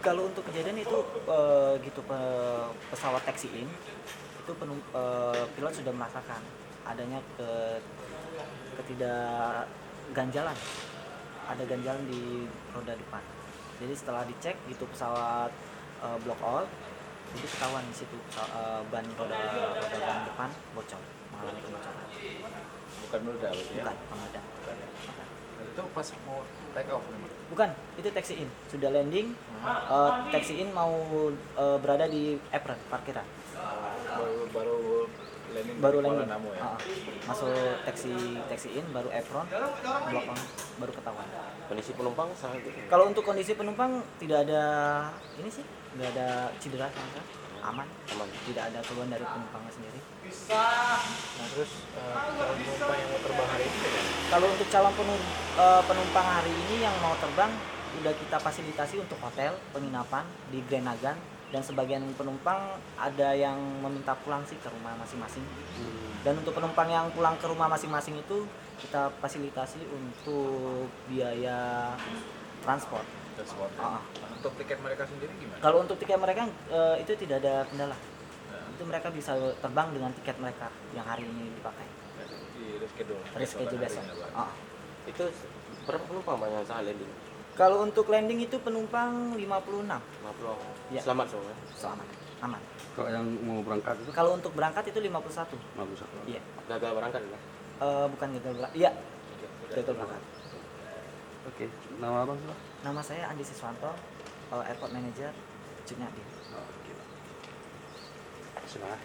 Kalau untuk kejadian itu gitu pesawat taxi in itu pilot sudah merasakan adanya ketidakganjalan, ada ganjalan di roda depan. Jadi setelah dicek gitu pesawat block all, jadi ketahuan di situ ban roda ban depan bocor, mengalami kebocoran. Bukan meledak berarti ya? Bukan meledak. Itu pas mau take off memang. Bukan, itu taxi in, sudah landing, taxi in mau berada di apron parkiran. Baru landing. landing di Kuala Namu ya. Masuk taxi in baru apron, blok on, baru ketahuan. Kondisi penumpang sangat gitu. Kalau untuk kondisi penumpang tidak ada ini sih, nggak ada cedera sama sekali. Aman, tidak ada keluhan dari penumpangnya sendiri. Nah terus calon penumpang yang mau terbang hari ini ya? Kalau untuk calon penumpang hari ini yang mau terbang sudah kita fasilitasi untuk hotel penginapan di Grand Nagan, dan sebagian penumpang ada yang meminta pulang sih ke rumah masing-masing. Dan untuk penumpang yang pulang ke rumah masing-masing itu kita fasilitasi untuk biaya transport. Untuk tiket mereka sendiri gimana? Kalau untuk tiket mereka itu tidak ada kendala. Itu mereka bisa terbang dengan tiket mereka yang hari ini dipakai. Di Reschedule besok. Itu berapa penumpang Pak yang saat landing? Kalau untuk landing itu penumpang 56. 50. Ya. Selamat semua. Selamat, aman. Kalau yang mau berangkat itu Kalau untuk berangkat itu 51. 51. Iya. Gagal berangkat ya? Bukan gagal berangkat. Iya. Gagal berangkat. Oke, nama abang siapa? Nama saya Andi Siswanto, Airport Manager Cutnyadi. Oke. Silakan.